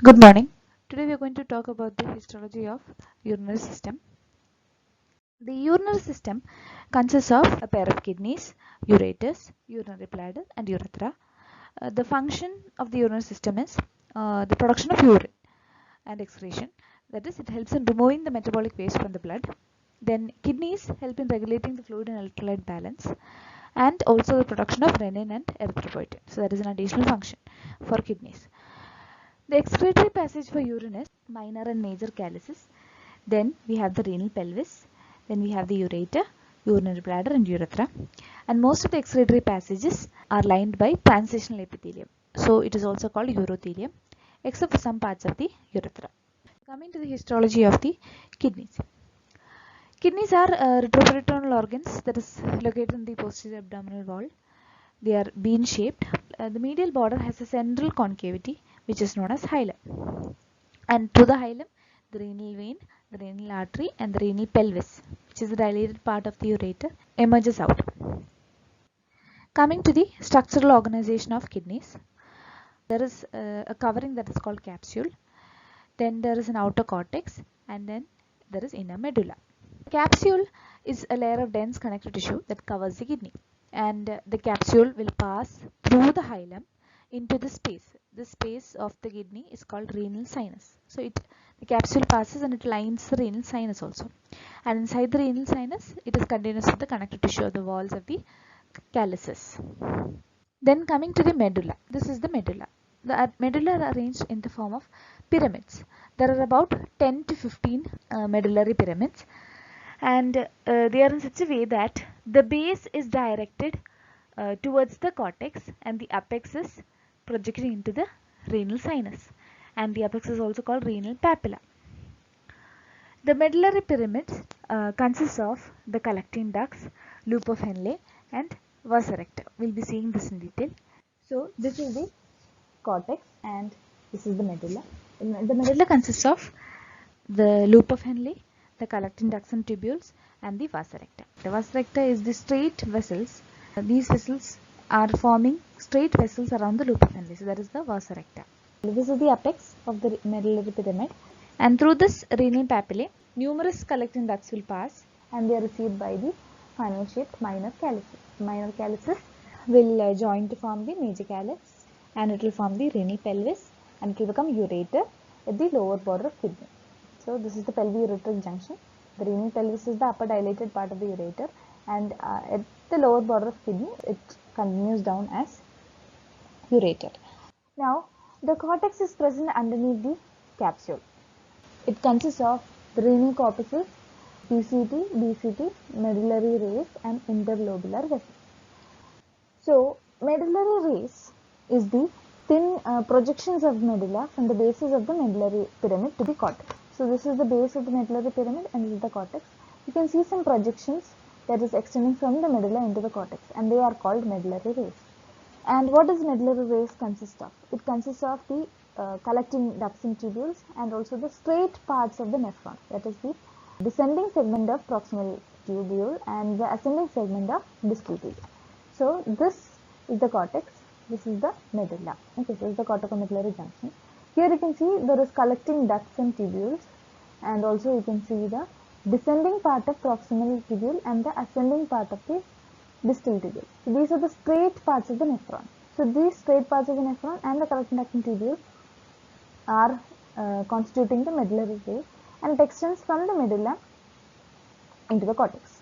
Good morning. Today we are going to talk about the histology of urinary system. The urinary system consists of a pair of kidneys, ureters, urinary bladder and urethra. The function of the urinary system is the production of urine and excretion. That is, it helps in removing the metabolic waste from the blood. Then kidneys help in regulating the fluid and electrolyte balance, and also the production of renin and erythropoietin. So that is an additional function for kidneys. The excretory passage for urine is minor and major calyces. Then we have the renal pelvis. Then we have the ureter, urinary bladder and urethra. And most of the excretory passages are lined by transitional epithelium. So it is also called urothelium, except for some parts of the urethra. Coming to the histology of the kidneys. Kidneys are retroperitoneal organs that is located in the posterior abdominal wall. They are bean shaped. The medial border has a central concavity which is known as hilum. And to the hilum, the renal vein, the renal artery and the renal pelvis, which is the dilated part of the ureter, emerges out. Coming to the structural organization of kidneys, there is a covering that is called capsule. Then there is an outer cortex, and then there is inner medulla. The capsule is a layer of dense connective tissue that covers the kidney, and the capsule will pass through the hilum into the space. The space of the kidney is called renal sinus. So the capsule passes and it lines the renal sinus also. And inside the renal sinus, it is continuous with the connective tissue of the walls of the calyces. Then coming to the medulla. This is the medulla. The medulla are arranged in the form of pyramids. There are about 10 to 15 medullary pyramids, and they are in such a way that the base is directed towards the cortex and the apex is projected into the renal sinus, and the apex is also called renal papilla. The medullary pyramids consists of the collecting ducts, loop of Henle and vasa recta. We'll be seeing this in detail. So this is the cortex and this is the medulla. The medulla consists of the loop of Henle, the collecting ducts and tubules and the vasa recta. The vasa recta is the straight vessels. These vessels are forming straight vessels around the loop of Henle. So that is the vasa recta. This is the apex of the medullary pyramid, and through this renal papillae, numerous collecting ducts will pass and they are received by the funnel shaped minor calyces. Minor calyces will join to form the major calyx, and it will form the renal pelvis and it will become ureter at the lower border of kidney. So this is the pelviureteric junction. The renal pelvis is the upper dilated part of the ureter, and at the lower border of kidney it continues down as ureter. Now the cortex is present underneath the capsule. It consists of the renal corpuscles, PCT, BCT, medullary rays and interlobular vessels. So medullary rays is the thin projections of medulla from the bases of the medullary pyramid to the cortex. So this is the base of the medullary pyramid and this is the cortex. You can see some projections that is extending from the medulla into the cortex, and they are called medullary rays. And what does medullary rays consist of? It consists of the collecting ducts and tubules and also the straight parts of the nephron, that is the descending segment of proximal tubule and the ascending segment of distal tubule. So this is the cortex, this is the medulla. Okay, so this is the corticomedullary junction. Here you can see there is collecting ducts and tubules, and also you can see the descending part of proximal tubule and the ascending part of the distal tubule. So these are the straight parts of the nephron. So these straight parts of the nephron and the collecting duct and tubule are constituting the medullary rays, and it extends from the medulla into the cortex.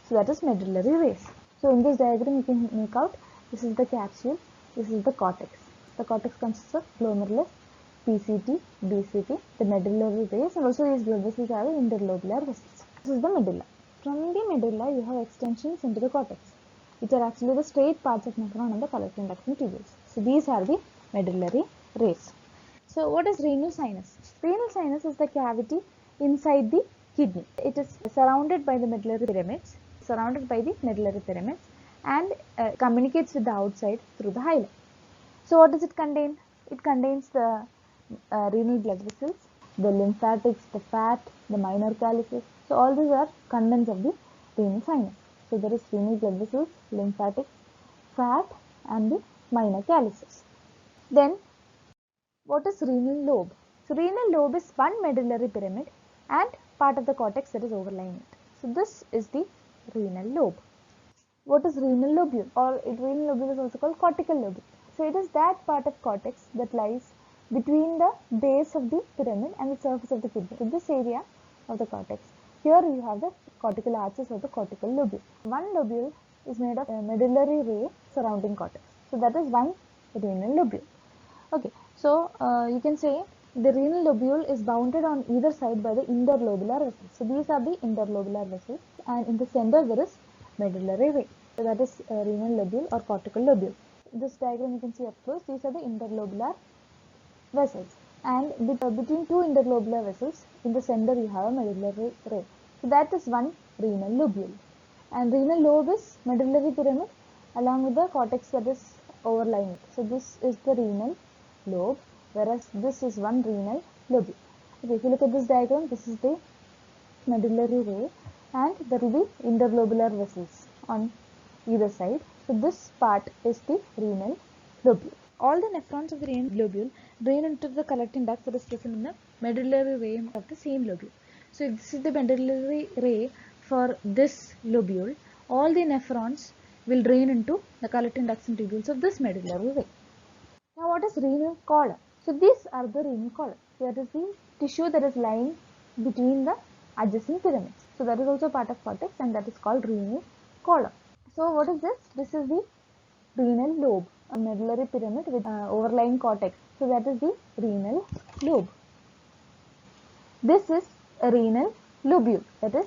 So that is medullary rays. So in this diagram you can make out, this is the capsule, this is the cortex. The cortex consists of glomerulus, PCT, BCT, the medullary rays, and also these blood vessels are the interlobular vessels. This is the medulla. From the medulla you have extensions into the cortex, which are actually the straight parts of nephron and the collecting ducts and tubules. So these are the medullary rays. So what is renal sinus? Renal sinus is the cavity inside the kidney. It is surrounded by the medullary pyramids, and communicates with the outside through the hilum. So what does it contain? It contains the renal blood vessels, the lymphatics, the fat, the minor calyces. So all these are contents of the renal sinus. So there is renal blood vessels, lymphatics, fat and the minor calyces. Then What is renal lobe? So renal lobe is one medullary pyramid and part of the cortex that is overlying it. So this is the renal lobe. What is renal lobule? Or renal lobule is also called cortical lobule. So it is that part of cortex that lies between the base of the pyramid and the surface of the kidney. So this area of the cortex. Here you have the cortical arches of the cortical lobule. One lobule is made of a medullary ray surrounding cortex. So that is one renal lobule. Okay, so you can say the renal lobule is bounded on either side by the interlobular vessels. So these are the interlobular vessels, and in the center there is medullary ray. So that is renal lobule or cortical lobule. This diagram you can see up close. These are the interlobular vessels, and between two interlobular vessels in the center you have a medullary ray. So that is one renal lobule. And renal lobe is medullary pyramid along with the cortex that is overlying it. So this is the renal lobe, whereas this is one renal lobule. Okay, if you look at this diagram, this is the medullary ray and there will be interlobular vessels on either side. So this part is the renal lobule. All the nephrons of the renal lobule drain into the collecting duct that is present in the medullary ray of the same lobule. So if this is the medullary ray for this lobule, all the nephrons will drain into the collecting ducts and tubules of this medullary ray. Now what is renal column? So these are the renal column. That is the tissue that is lying between the adjacent pyramids. So that is also part of cortex and that is called renal column. So what is this? This is the renal lobe, a medullary pyramid with overlying cortex. So that is the renal lobe. This is a renal lobule, that is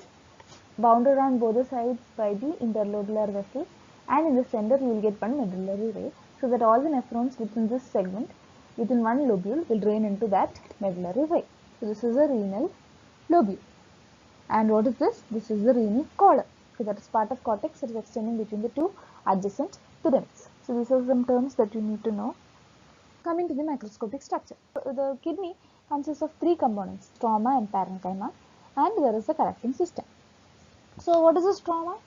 bounded on both the sides by the interlobular vessels, and in the center you will get one medullary ray, so that all the nephrons within this segment within one lobule will drain into that medullary ray. So this is a renal lobule. And what is this? This is the renal column. So that is part of cortex that is extending between the two adjacent pyramids. So these are some terms that you need to know. Coming to the microscopic structure. The kidney consists of three components, stroma and parenchyma, and there is a collecting system. So what is the stroma?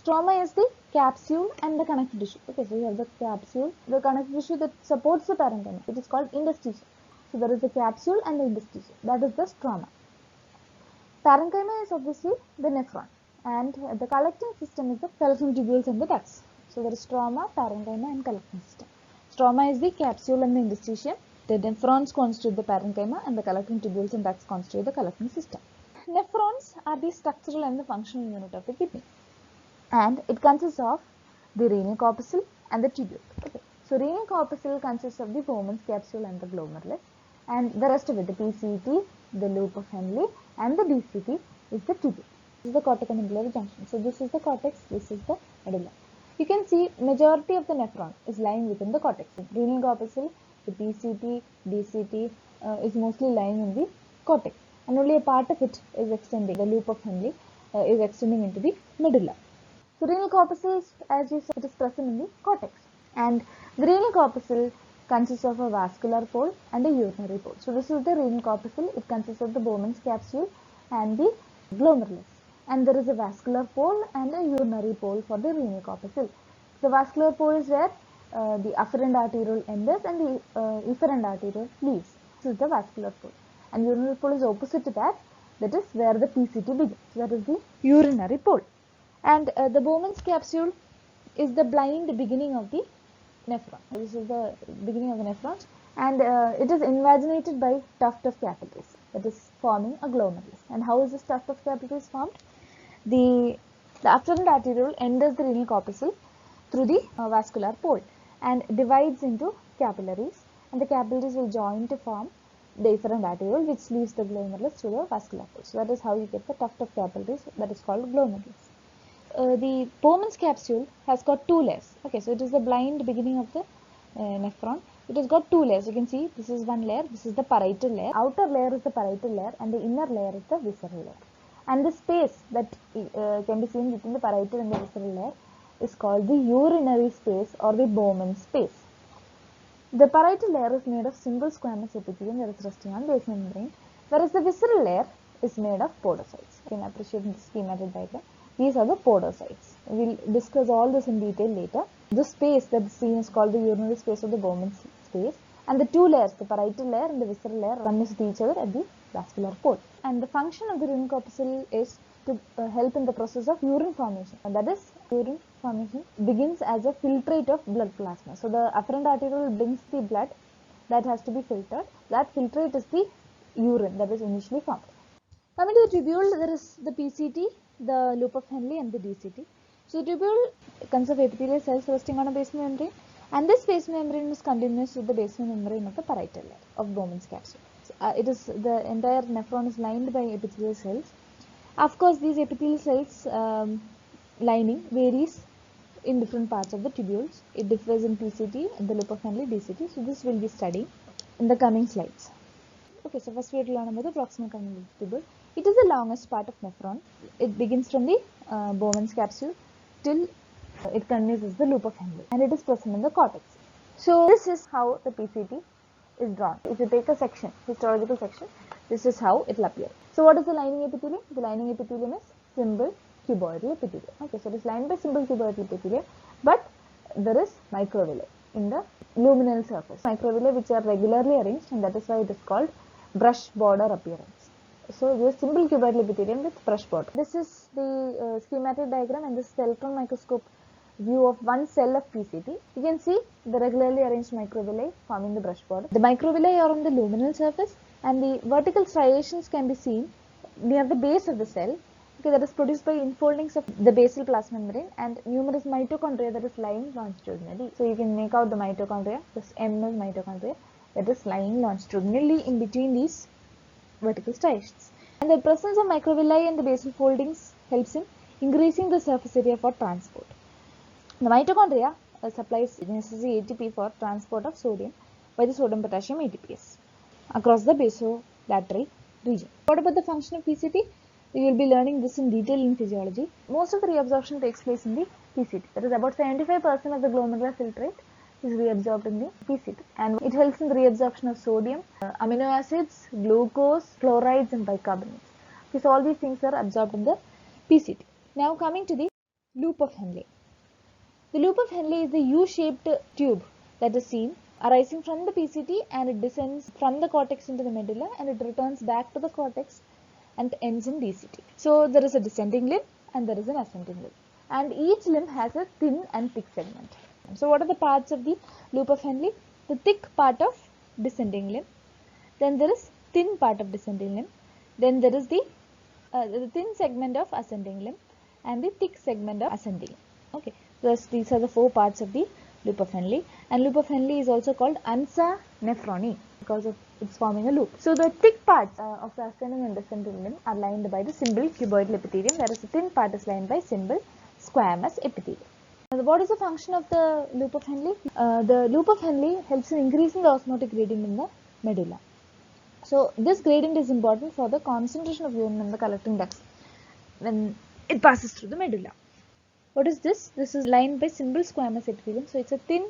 Stroma is the capsule and the connective tissue. Okay, so you have the capsule, the connective tissue that supports the parenchyma. It is called interstitium. So there is the capsule and the interstitium. That is the stroma. Parenchyma is obviously the nephron, and the collecting system is the collecting tubules and the ducts. So there is stroma, parenchyma, and collecting system. Stroma is the capsule and the interstitium. The nephrons constitute the parenchyma, and the collecting tubules and ducts constitute the collecting system. Nephrons are the structural and the functional unit of the kidney, and it consists of the renal corpuscle and the tubule. Okay. So renal corpuscle consists of the Bowman's capsule and the glomerulus, and the rest of it, the PCT, the loop of Henle, and the DCT is the tubule. This is the corticomedullary junction. So this is the cortex, this is the medulla. You can see majority of the nephron is lying within the cortex. The renal corpuscle, the PCT, DCT is mostly lying in the cortex, and only a part of it is extending, the loop of Henle is extending into the medulla. So renal corpuscle, as we said, it is present in the cortex, and the renal corpuscle consists of a vascular pole and a urinary pole. So this is the renal corpuscle. It consists of the Bowman's capsule and the glomerulus, and there is a vascular pole and a urinary pole for the renal corpuscle. The vascular pole is where the afferent arteriole enters and the efferent arteriole leaves. This is the vascular pole, and urinary pole is opposite to that. That is where the PCT begins. So that is the urinary pole. And the Bowman's capsule is the blind beginning of the nephron. This is the beginning of the nephron, and it is invaginated by tuft of capillaries, that is forming a glomerulus. And how is this tuft of capillaries formed? The afferent arteriole enters the renal corpuscle through the vascular pole and divides into capillaries, and the capillaries will join to form the efferent arteriole, which leaves the glomerulus through the vascular pole. So that is how you get the tuft of capillaries, that is called glomerulus. The Bowman's capsule has got two layers. Okay, so it is the blind beginning of the nephron. It has got two layers. You can see this is one layer, this is the parietal layer. Outer layer is the parietal layer, and the inner layer is the visceral layer. And the space that can be seen between the parietal and the visceral layer is called the urinary space or the Bowman space. The parietal layer is made of single squamous epithelium that is resting on basement membrane, whereas the visceral layer is made of podocytes. You can appreciate in the schematic diagram. These are the podocytes. We will discuss all this in detail later. The space that is seen is called the urinary space or the Bowman space, And the two layers, the parietal layer and the visceral layer, run with each other at the vascular pole. And the function of the urine corpuscle is to help in the process of urine formation. And that is, urine formation begins as a filtrate of blood plasma. So the afferent arteriole brings the blood that has to be filtered. That filtrate is the urine that is initially formed. Coming to the tubule, there is the PCT, the loop of Henle, and the DCT. So the tubule consists of epithelial cells resting on a basal membrane, and this basal membrane is continuous with the basal membrane of the parietal layer of Bowman's capsule. It is the entire nephron is lined by epithelial cells. Of course, these epithelial cells lining varies in different parts of the tubules. It differs in PCT, the loop of Henle, DCT. So this will be studied in the coming slides. Okay, so first we will learn about the proximal convoluted tubule. It is the longest part of nephron. It begins from the Bowman's capsule till it continues as the loop of Henle, and it is present in the cortex. So this is how the PCT is drawn. If you take a section, histological section, this is how it will appear. So what is the lining epithelium? The lining epithelium is simple cuboidal epithelium. Okay, so it is lined by simple cuboidal epithelium, but there is microvilli in the luminal surface. Microvilli which are regularly arranged, and that is why it is called brush border appearance. So this is simple cuboidal epithelium with brush border. This is the schematic diagram, and this is the electron microscope view of one cell of PCT. You can see the regularly arranged microvilli forming the brush border. The microvilli are on the luminal surface, and the vertical striations can be seen near the base of the cell. Okay, that is produced by infoldings of the basal plasma membrane and numerous mitochondria that is lying longitudinally. So you can make out the mitochondria. This M is mitochondria that is lying longitudinally in between these vertical striations. And the presence of microvilli and the basal foldings helps in increasing the surface area for transport. The mitochondria supplies necessary ATP for transport of sodium by the sodium potassium ATPase across the basolateral region. What about the function of PCT? We will be learning this in detail in physiology. Most of the reabsorption takes place in the PCT. That is, about 75% of the glomerular filtrate is reabsorbed in the PCT, and it helps in the reabsorption of sodium, amino acids, glucose, chlorides, and bicarbonates. Okay, so all these things are absorbed in the PCT. Now coming to the loop of Henle. The loop of Henle is the U-shaped tube that is seen arising from the PCT, and it descends from the cortex into the medulla, and it returns back to the cortex and ends in DCT. So there is a descending limb and there is an ascending limb, and each limb has a thin and thick segment. So what are the parts of the loop of Henle? The thick part of descending limb, then there is thin part of descending limb, then there is the thin segment of ascending limb, and the thick segment of ascending limb. Okay, thus these are the four parts of the loop of Henle, and loop of Henle is also called ansa nephroni because of it's forming a loop. So the thick parts of the ascending and descending limb are lined by the simple cuboidal epithelium, whereas the thin part is lined by simple squamous epithelium. Now, what is the function of the loop of Henle? The loop of Henle helps in increasing the osmotic gradient in the medulla. So this gradient is important for the concentration of urine in the collecting ducts when it passes through the medulla. What is this? This is lined by simple squamous epithelium. So it's a thin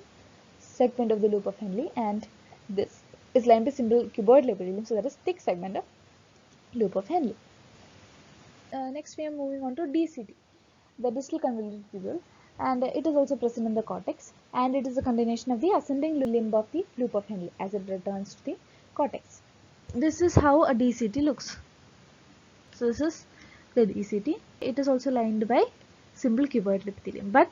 segment of the loop of Henle, and this is lined by simple cuboidal epithelium. So that is thick segment of loop of Henle. Next we are moving on to DCT, the distal convoluted tubule, and it is also present in the cortex, and it is a continuation of the ascending limb of the loop of Henle as it returns to the cortex. This is how a DCT looks. So this is the DCT. It is also lined by simple cuboidal epithelium, but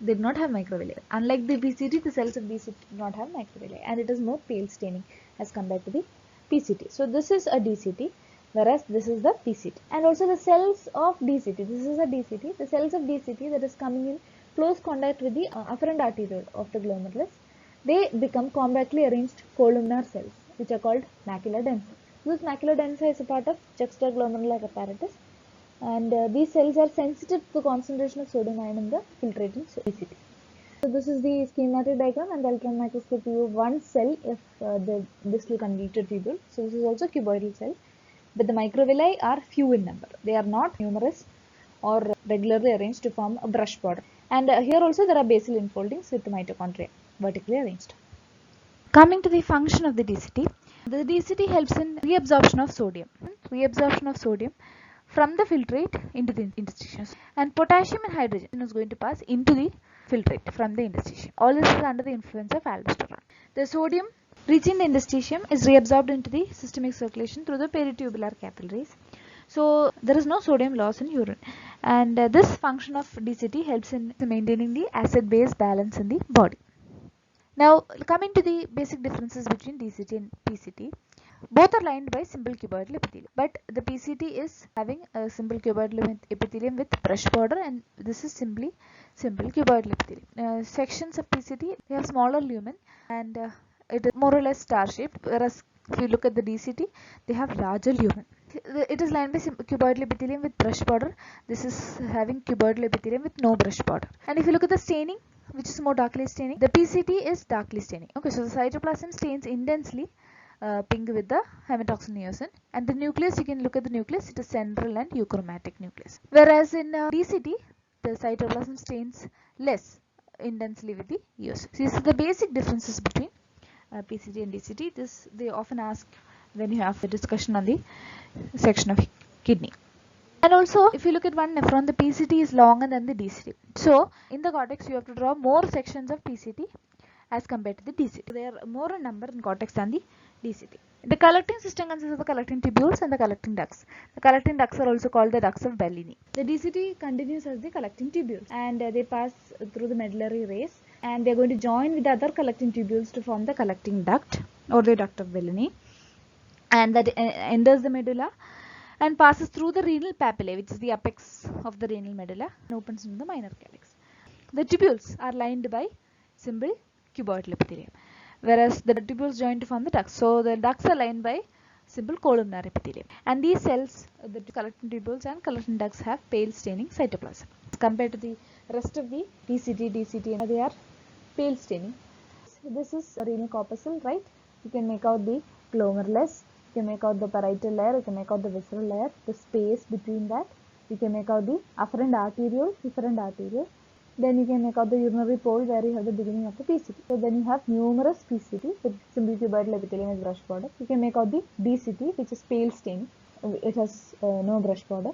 they do not have microvilli. Unlike the PCT, the cells of DCT do not have microvilli, and it is more pale staining as compared to the PCT. So this is a DCT, whereas this is the PCT. And also the cells of DCT, this is a DCT, the cells of DCT that is coming in close contact with the afferent arteriole of the glomerulus, they become compactly arranged columnar cells, which are called macula densa. This macula densa is a part of juxtaglomerular apparatus, and these cells are sensitive to the concentration of sodium ion in the filtrate in PCT. So this is the schematic diagram and the electron microscope view of one cell of the distal convoluted tubule. So this is also cuboidal cell, but the microvilli are few in number. They are not numerous or regularly arranged to form a brush border. And here also there are basal infoldings with the mitochondria vertically arranged. Coming to the function of the DCT helps in reabsorption of sodium. From the filtrate into the interstitium, and potassium and hydrogen is going to pass into the filtrate from the interstitium. All this is under the influence of aldosterone. The sodium Reaching the interstitium is reabsorbed into the systemic circulation through the peritubular capillaries. So there is no sodium loss in urine, and this function of DCT helps in maintaining the acid-base balance in the body. Now coming to the basic differences between DCT and PCT. Both are lined by simple cuboidal epithelium, but the PCT is having a simple cuboidal epithelium with brush border, and this is simply simple cuboidal epithelium. Sections of PCT, they have smaller lumen, and it is more or less star shaped, whereas if you look at the DCT, they have larger lumen. It is lined by cuboidal epithelium with brush border. This is having cuboidal epithelium with no brush border. And if you look at the staining, which is more darkly staining, the PCT is darkly staining. Okay, so the cytoplasm stains intensely pink with the hematoxin eosin, and the nucleus, you can look at the nucleus, it is central and euchromatic nucleus. Whereas in DCT, the cytoplasm stains less intensely with the eosin. So these are the basic differences between PCT and DCT. This they often ask when you have the discussion on the section of kidney. And also, if you look at one nephron, the PCT is longer than the DCT. So in the cortex, you have to draw more sections of PCT as compared to the DCT. They are more in number in cortex than the DCT. The collecting system consists of the collecting tubules and the collecting ducts. The collecting ducts are also called the ducts of Bellini. The DCT continues as the collecting tubules, and they pass through the medullary rays, and they are going to join with the other collecting tubules to form the collecting duct or the duct of Bellini, and that enters the medulla and passes through the renal papillae, which is the apex of the renal medulla, and opens into the minor calyx. The tubules are lined by simple cuboidal epithelium, whereas the tubules join to form the ducts. So the ducts are lined by simple columnar epithelium, and these cells, the collecting tubules and collecting ducts, have pale staining cytoplasm. Compared to the rest of the PCT, DCT, they are pale staining. This is a renal corpuscle, right? You can make out the glomerulus, you can make out the parietal layer, you can make out the visceral layer, the space between that, you can make out the afferent arteriole, efferent arteriole. Then you can make out the urinary pole where you have the beginning of the PCT. So then you have numerous PCT with simple cuboidal epithelium as brush border. You can make out the DCT, which is pale staining. It has no brush border.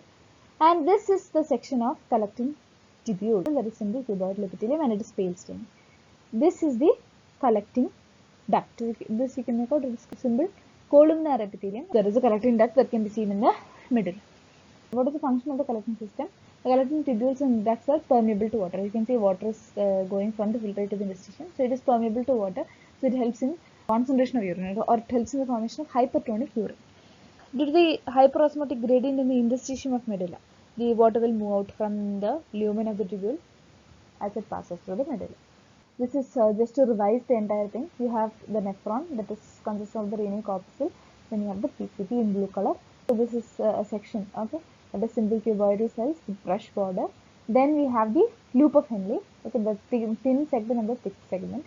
And this is the section of collecting tubule, that is simple cuboidal epithelium, and it is pale staining. This is the collecting duct. This you can make out as simple columnar epithelium. There is a collecting duct that can be seen in the middle. What is the function of the collecting system? The collecting tubules and ducts are permeable to water. You can see water is going from the filtrate to the interstitium. So it is permeable to water. So it helps in concentration of urine, or it helps in the formation of hypertonic urine. Due to the hyperosmotic gradient in the interstitium of medulla, the water will move out from the lumen of the tubule as it passes through the medulla. This is just to revise the entire thing. You have the nephron, that is consists of the renal corpuscle. Then you have the PCT in blue color. So this is a section, okay, that is simple cuboidal cells with brush border. Then we have the loop of Henle, okay, the thin segment and the thick segment.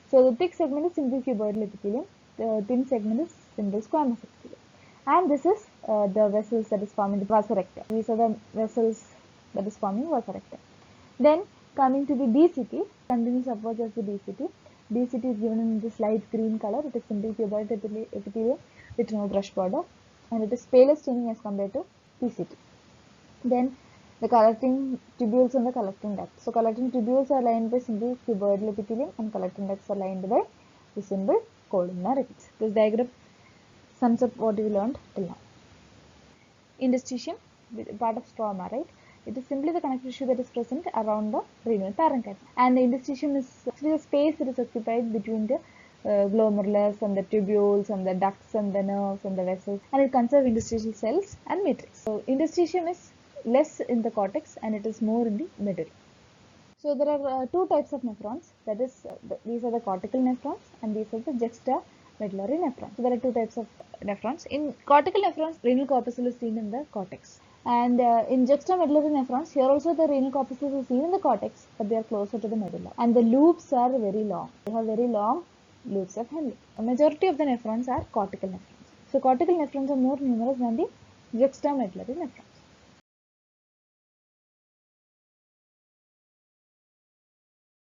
So the thick segment is simple cuboidal epithelium. The thin segment is simple squamous epithelium. And this is the vessels that is forming the vasa recta. These are the vessels that is forming vasa recta. Then coming to the DCT, continues upwards as the DCT. DCT is given in this light green color. It is simple cuboidal epithelium with no brush border, and it is paler staining as compared to PCT. Then the collecting tubules and the collecting ducts. So collecting tubules are lined by simple cuboidal epithelium, and collecting ducts are lined by the simple columnar epithelium. This diagram sums up what we learned till now. Interstitium, part of stroma, right? It is simply the connective tissue that is present around the renal parenchyma, and the interstitium is actually the space that is occupied between the glomerulus and the tubules and the ducts and the nerves and the vessels, and it conserves interstitial cells and matrix. So interstitium is less in the cortex and it is more in the middle. So there are two types of nephrons, that is these are the cortical nephrons and these are the juxtamedullary nephrons. So there are two types of nephrons. In cortical nephrons, renal corpuscle is seen in the cortex. And in juxtamedullary nephrons, here also the renal corpuscle is seen in the cortex, but they are closer to the medulla. And the loops are very long. They have very long loops of Henle. A majority of the nephrons are cortical nephrons. So cortical nephrons are more numerous than the juxtamedullary nephrons.